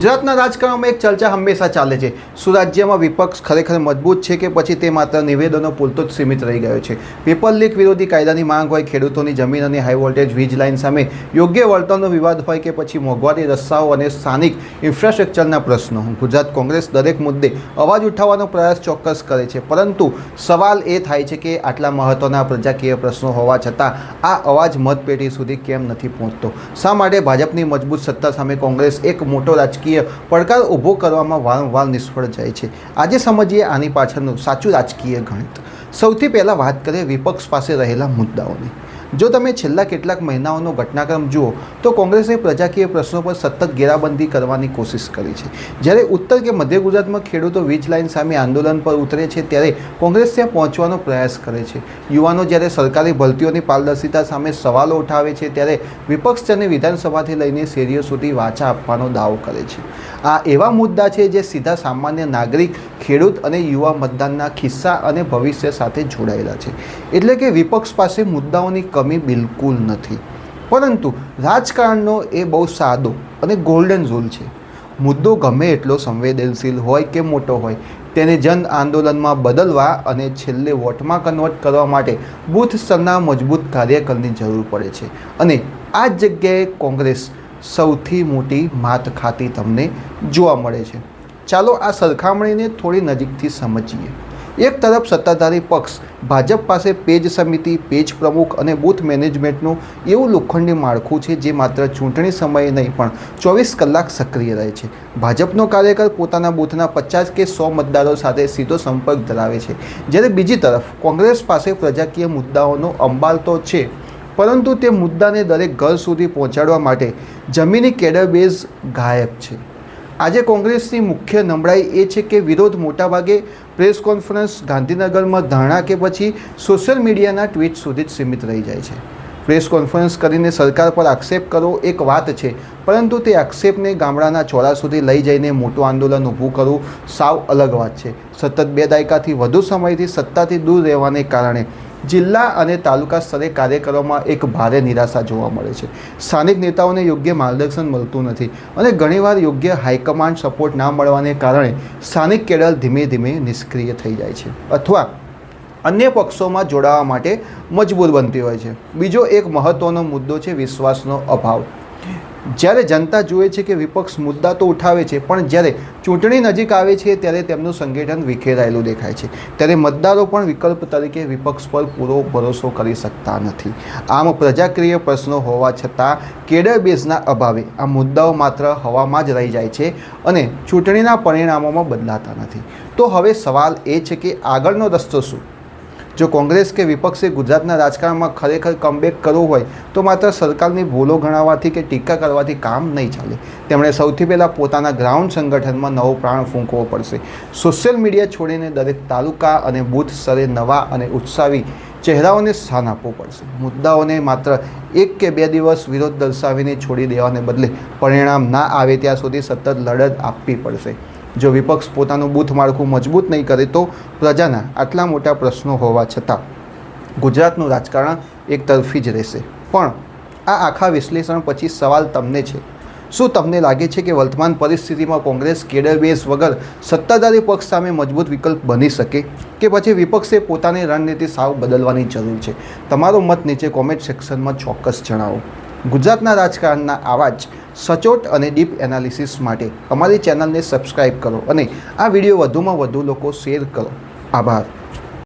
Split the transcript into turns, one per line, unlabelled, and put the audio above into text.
ગુજરાતના રાજકારણમાં એક ચર્ચા હંમેશા ચાલે છે, શું રાજ્યમાં વિપક્ષ ખરેખર મજબૂત છે કે પછી તે માત્ર નિવેદનો પૂરતો જ સીમિત રહી ગયો છે। પેપર લીક વિરોધી કાયદાની માંગ હોય, ખેડૂતોની જમીન અને હાઈ વોલ્ટેજ વીજ લાઇન સામે યોગ્ય વળતરનો વિવાદ હોય કે પછી મોંઘવારી, રસ્તાઓ અને સ્થાનિક ઇન્ફ્રાસ્ટ્રક્ચરના પ્રશ્નો, ગુજરાત કોંગ્રેસ દરેક મુદ્દે અવાજ ઉઠાવવાનો પ્રયાસ ચોક્કસ કરે છે, પરંતુ સવાલ એ થાય છે કે આટલા મહત્ત્વના પ્રજાકીય પ્રશ્નો હોવા છતાં આ અવાજ મતપેટી સુધી કેમ નથી પહોંચતો? શા માટે ભાજપની મજબૂત સત્તા સામે કોંગ્રેસ એક મોટો રાજકીય પડકાર ઊભો કરવામાં વારંવાર નિષ્ફળ જાય છે? આજે સમજીએ આની પાછળનું સાચું રાજકીય ગણિત। સૌથી પહેલાં વાત કરીએ વિપક્ષ પાસે રહેલા મુદ્દાઓની। જો તમે છેલ્લા કેટલાક મહિનાઓનો ઘટનાક્રમ જુઓ તો કોંગ્રેસે પ્રજાકીય પ્રશ્નો પર સતત ઘેરાબંધી કરવાની કોશિશ કરી છે। જ્યારે ઉત્તર કે મધ્ય ગુજરાતમાં ખેડૂતો વીજ લાઇન સામે આંદોલન પર ઉતરે છે ત્યારે કોંગ્રેસ ત્યાં પહોંચવાનો પ્રયાસ કરે છે। યુવાનો જ્યારે સરકારી ભરતીઓની પારદર્શિતા સામે સવાલો ઉઠાવે છે ત્યારે વિપક્ષ તેને વિધાનસભાથી લઈને શેરીઓ સુધી વાચા આપવાનો દાવો કરે છે। આ એવા મુદ્દા છે જે સીધા સામાન્ય નાગરિક, ખેડૂત અને યુવા મતદાનના ખિસ્સા અને ભવિષ્ય સાથે જોડાયેલા છે। એટલે કે વિપક્ષ પાસે મુદ્દાઓની કમી બિલકુલ નથી, પરંતુ રાજકારણનો એ બહુ સાદો અને ગોલ્ડન રૂલ છે, મુદ્દો ગમે એટલો સંવેદનશીલ હોય કે મોટો હોય તેને જન આંદોલનમાં બદલવા અને છેલ્લે વોટમાં કન્વર્ટ કરવા માટે બૂથ સ્તરના મજબૂત કાર્યકરની જરૂર પડે છે। અને આ જ જગ્યાએ કોંગ્રેસ સૌથી મોટી માત ખાતી તમને જોવા મળે છે। ચાલો આ સરખામણીને થોડી નજીકથી સમજીએ। એક તરફ સત્તાધારી પક્ષ ભાજપ પાસે પેજ સમિતિ, પેજ પ્રમુખ અને બૂથ મેનેજમેન્ટનું એવું લોખંડી માળખું છે જે માત્ર ચૂંટણી સમયે નહીં પણ 24 કલાક સક્રિય રહે છે। ભાજપનો કાર્યકર પોતાના બૂથના 50 કે 100 મતદારો સાથે સીધો સંપર્ક ધરાવે છે, જ્યારે બીજી તરફ કોંગ્રેસ પાસે પ્રજાકીય મુદ્દાઓનો અંબાલ તો છે, પરંતુ તે મુદ્દાને દરેક ઘર સુધી પહોંચાડવા માટે જમીની કેડર બેઝ ગાયબ છે। આજે કોંગ્રેસની મુખ્ય નબળાઈ એ છે કે વિરોધ મોટાભાગે પ્રેસ કોન્ફરન્સ, ગાંધીનગરમાં ધરણા કે પછી સોશિયલ મીડિયાના ટ્વીટ સુધી જ સીમિત રહી જાય છે। પ્રેસ કોન્ફરન્સ કરીને સરકાર પર આક્ષેપ કરવો એક વાત છે, પરંતુ તે આક્ષેપને ગામડાના ચોરા સુધી લઈ જઈને મોટું આંદોલન ઊભું કરવું સાવ અલગ વાત છે। સતત 2 દાયકાથી વધુ સમયથી સત્તાથી દૂર રહેવાને કારણે જિલ્લા અને તાલુકા સ્તરે કાર્યકરોમાં એક ભારે નિરાશા જોવા મળે છે। સ્થાનિક નેતાઓને યોગ્ય માર્ગદર્શન મળતું નથી અને ઘણીવાર યોગ્ય હાઈકમાન્ડ સપોર્ટ ના મળવાને કારણે સ્થાનિક કેડર ધીમે ધીમે નિષ્ક્રિય થઈ જાય છે અથવા અન્ય પક્ષોમાં જોડાવા માટે મજબૂર બનતી હોય છે। બીજો એક મહત્ત્વનો મુદ્દો છે વિશ્વાસનો અભાવ। જ્યારે જનતા જુએ છે કે વિપક્ષ મુદ્દા તો ઉઠાવે છે, પણ જ્યારે ચૂંટણી નજીક આવે છે ત્યારે તેમનું સંગઠન વિખેરાયેલું દેખાય છે, ત્યારે મતદારો પણ વિકલ્પ તરીકે વિપક્ષ પર પૂરો ભરોસો કરી શકતા નથી। આમ પ્રજાકીય પ્રશ્નો હોવા છતાં કેડર બેઝના અભાવે આ મુદ્દાઓ માત્ર હવામાં જ રહી જાય છે અને ચૂંટણીના પરિણામોમાં બદલાતા નથી। તો હવે સવાલ એ છે કે આગળનો રસ્તો શું? જો કોંગ્રેસ કે વિપક્ષે ગુજરાતના રાજકારણમાં ખરેખર કમબેક કરવું હોય તો માત્ર સરકારની ભૂલો ગણાવવાથી કે ટીકા કરવાથી કામ નહીં ચાલે। તેમણે સૌથી પહેલાં પોતાના ગ્રાઉન્ડ સંગઠનમાં નવો પ્રાણ ફૂંકવો પડશે। સોશિયલ મીડિયા છોડીને દરેક તાલુકા અને બૂથ સ્તરે નવા અને ઉત્સાહી ચહેરાઓને સ્થાન આપવું પડશે। મુદ્દાઓને માત્ર 1 કે 2 દિવસ વિરોધ દર્શાવીને છોડી દેવાને બદલે પરિણામ ના આવે ત્યાં સુધી સતત લડત આપવી પડશે। જો વિપક્ષ પોતાનું બૂથ માળખું મજબૂત નહીં કરે તો પ્રજાના આટલા મોટા પ્રશ્નો હોવા છતાં ગુજરાતનું રાજકારણ એક તરફી જ રહેશે। પણ આ આખા વિશ્લેષણ પછી સવાલ તમને છે, શું તમને લાગે છે કે વર્તમાન પરિસ્થિતિમાં કોંગ્રેસ કેડર બેઝ વગર સત્તાધારી પક્ષ સામે મજબૂત વિકલ્પ બની શકે કે પછી વિપક્ષે પોતાની રણનીતિ સાવ બદલવાની જરૂર છે? તમારો મત નીચે કોમેન્ટ સેક્શનમાં ચોક્કસ જણાવો। ગુજરાતના રાજકારણના આવા જ સચોટ અને ડીપ એનાલિસિસ માટે અમારી ચેનલને સબસ્ક્રાઈબ કરો અને આ વિડીયો વધુમાં વધુ લોકો શેર કરો। આભાર।